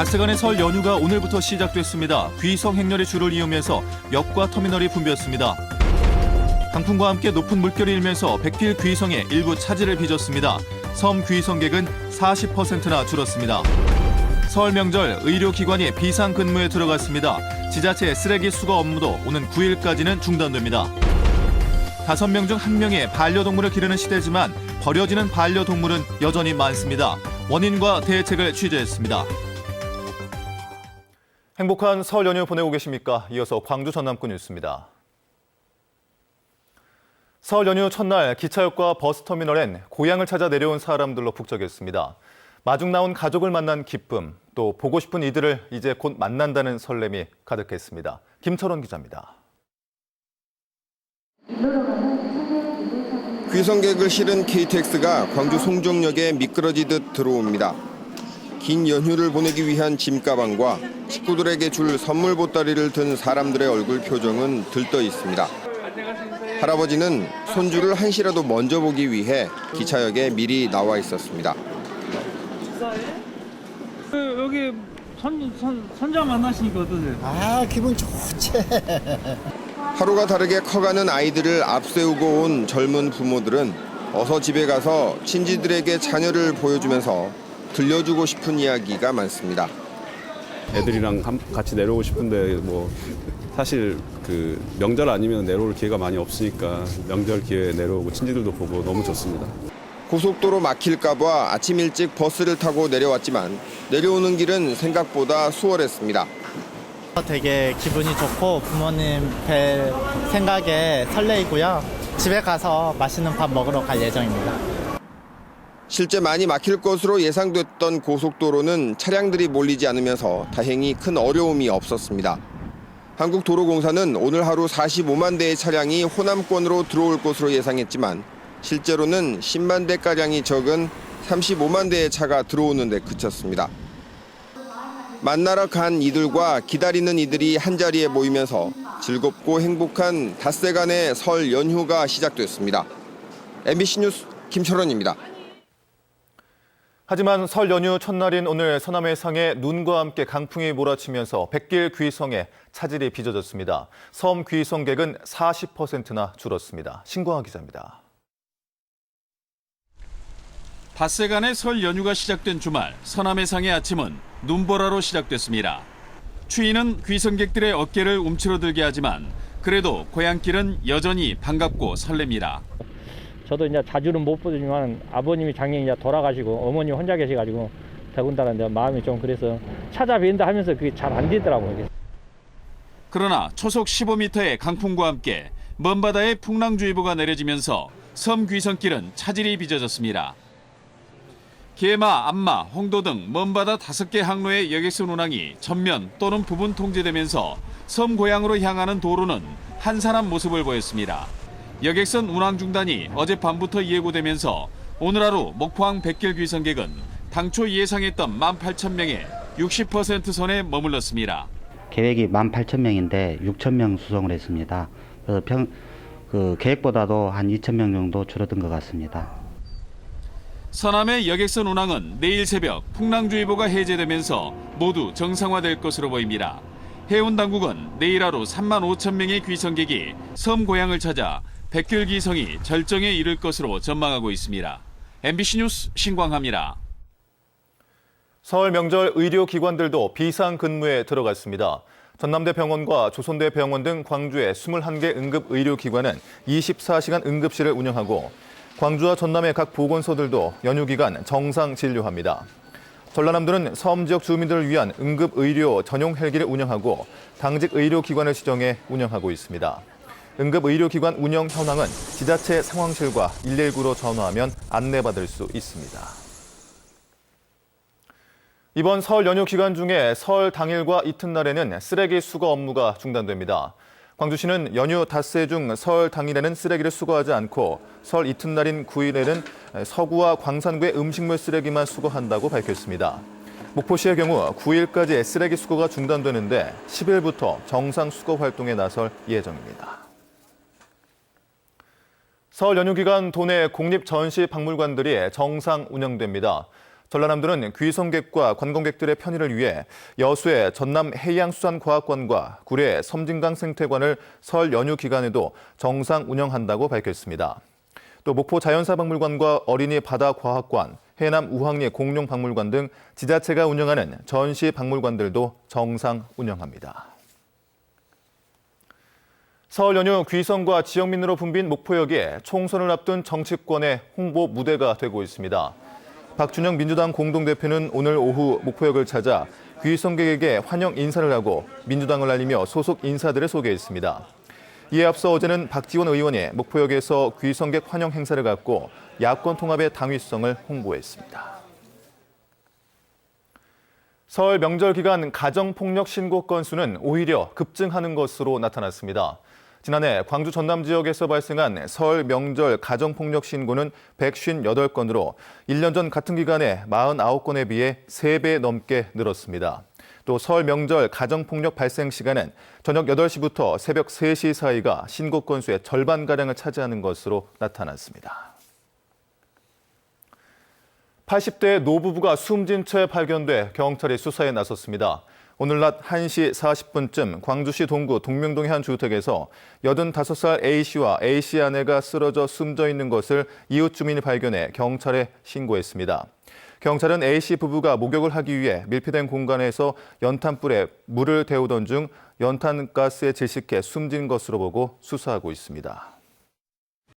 닷새간의 설 연휴가 오늘부터 시작됐습니다. 귀성 행렬의 줄을 이으면서 역과 터미널이 붐볐습니다. 강풍과 함께 높은 물결이 일면서 백필 귀성에 일부 차질을 빚었습니다. 섬 귀성객은 40%나 줄었습니다. 설 명절 의료기관이 비상근무에 들어갔습니다. 지자체 쓰레기 수거 업무도 오는 9일까지는 중단됩니다. 5명 중 1명이 반려동물을 기르는 시대지만 버려지는 반려동물은 여전히 많습니다. 원인과 대책을 취재했습니다. 행복한 설 연휴 보내고 계십니까? 이어서 광주 전남권 뉴스입니다. 설 연휴 첫날 기차역과 버스터미널엔 고향을 찾아 내려온 사람들로 북적였습니다. 마중 나온 가족을 만난 기쁨, 또 보고 싶은 이들을 이제 곧 만난다는 설렘이 가득했습니다. 김철원 기자입니다. 귀성객을 실은 KTX가 광주 송정역에 미끄러지듯 들어옵니다. 긴 연휴를 보내기 위한 짐가방과 식구들에게 줄 선물 보따리를 든 사람들의 얼굴 표정은 들떠 있습니다. 할아버지는 손주를 한시라도 먼저 보기 위해 기차역에 미리 나와 있었습니다. 여기 손자 만나시니까 어떠세요? 기분 좋지. 하루가 다르게 커가는 아이들을 앞세우고 온 젊은 부모들은 어서 집에 가서 친지들에게 자녀를 보여주면서 들려주고 싶은 이야기가 많습니다. 애들이랑 같이 내려오고 싶은데 사실 명절 아니면 내려올 기회가 많이 없으니까 명절 기회에 내려오고 친지들도 보고 너무 좋습니다. 고속도로 막힐까 봐 아침 일찍 버스를 타고 내려왔지만 내려오는 길은 생각보다 수월했습니다. 되게 기분이 좋고 부모님 뵐 생각에 설레이고요. 집에 가서 맛있는 밥 먹으러 갈 예정입니다. 실제 많이 막힐 것으로 예상됐던 고속도로는 차량들이 몰리지 않으면서 다행히 큰 어려움이 없었습니다. 한국도로공사는 오늘 하루 45만 대의 차량이 호남권으로 들어올 것으로 예상했지만 실제로는 10만 대가량이 적은 35만 대의 차가 들어오는 데 그쳤습니다. 만나러 간 이들과 기다리는 이들이 한자리에 모이면서 즐겁고 행복한 닷새간의 설 연휴가 시작됐습니다. MBC 뉴스 김철원입니다. 하지만 설 연휴 첫날인 오늘 서남 해상에 눈과 함께 강풍이 몰아치면서 백길 귀성에 차질이 빚어졌습니다. 섬 귀성객은 40%나 줄었습니다. 신광하 기자입니다. 닷새간의 설 연휴가 시작된 주말, 서남 해상의 아침은 눈보라로 시작됐습니다. 추위는 귀성객들의 어깨를 움츠러들게 하지만 그래도 고향길은 여전히 반갑고 설렙니다. 저도 이제 자주는 못 보지만 아버님이 작년에 이제 돌아가시고 어머니 혼자 계셔가지고 더군다나 이제 마음이 좀 그래서 찾아뵌다 하면서 그게 잘 안 되더라고요. 그러나 초속 15m의 강풍과 함께 먼바다에 풍랑주의보가 내려지면서 섬 귀성길은 차질이 빚어졌습니다. 계마, 안마, 홍도 등 먼바다 5개 항로의 여객선 운항이 전면 또는 부분 통제되면서 섬 고향으로 향하는 도로는 한산한 모습을 보였습니다. 여객선 운항 중단이 어젯밤부터 예고되면서 오늘 하루 목포항 백길 귀성객은 당초 예상했던 18,000명의 60% 선에 머물렀습니다. 계획이 18,000명인데 6,000명 수송을 했습니다. 그래서 계획보다도 한 2,000명 정도 줄어든 것 같습니다. 서남의 여객선 운항은 내일 새벽 풍랑주의보가 해제되면서 모두 정상화될 것으로 보입니다. 해운당국은 내일 하루 35,000명의 귀성객이 섬 고향을 찾아 백길 귀성이 절정에 이를 것으로 전망하고 있습니다. MBC 뉴스 신광하입니다. 설 명절 의료기관들도 비상근무에 들어갔습니다. 전남대병원과 조선대병원 등 광주의 21개 응급의료기관은 24시간 응급실을 운영하고 광주와 전남의 각 보건소들도 연휴 기간 정상 진료합니다. 전라남도는 섬 지역 주민들을 위한 응급의료 전용 헬기를 운영하고 당직 의료기관을 지정해 운영하고 있습니다. 응급의료기관 운영 현황은 지자체 상황실과 119로 전화하면 안내받을 수 있습니다. 이번 설 연휴 기간 중에 설 당일과 이튿날에는 쓰레기 수거 업무가 중단됩니다. 광주시는 연휴 닷새 중 설 당일에는 쓰레기를 수거하지 않고 설 이튿날인 9일에는 서구와 광산구의 음식물 쓰레기만 수거한다고 밝혔습니다. 목포시의 경우 9일까지 쓰레기 수거가 중단되는데 10일부터 정상 수거 활동에 나설 예정입니다. 설 연휴 기간 도내 공립 전시 박물관들이 정상 운영됩니다. 전라남도는 귀성객과 관광객들의 편의를 위해 여수의 전남해양수산과학관과 구례 섬진강 생태관을 설 연휴 기간에도 정상 운영한다고 밝혔습니다. 또 목포 자연사박물관과 어린이 바다과학관, 해남 우항리 공룡박물관 등 지자체가 운영하는 전시 박물관들도 정상 운영합니다. 설 연휴 귀성과 지역민으로 붐빈 목포역에 총선을 앞둔 정치권의 홍보 무대가 되고 있습니다. 박준영 민주당 공동대표는 오늘 오후 목포역을 찾아 귀성객에게 환영 인사를 하고 민주당을 알리며 소속 인사들을 소개했습니다. 이에 앞서 어제는 박지원 의원이 목포역에서 귀성객 환영 행사를 갖고 야권 통합의 당위성을 홍보했습니다. 설 명절 기간 가정폭력 신고 건수는 오히려 급증하는 것으로 나타났습니다. 지난해 광주 전남 지역에서 발생한 설 명절 가정폭력 신고는 158건으로 1년 전 같은 기간에 49건에 비해 3배 넘게 늘었습니다. 또 설 명절 가정폭력 발생 시간은 저녁 8시부터 새벽 3시 사이가 신고 건수의 절반가량을 차지하는 것으로 나타났습니다. 80대 노부부가 숨진 채 발견돼 경찰이 수사에 나섰습니다. 오늘 낮 1시 40분쯤 광주시 동구 동명동의 한 주택에서 85살 A씨와 A씨 아내가 쓰러져 숨져 있는 것을 이웃 주민이 발견해 경찰에 신고했습니다. 경찰은 A씨 부부가 목욕을 하기 위해 밀폐된 공간에서 연탄불에 물을 데우던 중 연탄가스에 질식해 숨진 것으로 보고 수사하고 있습니다.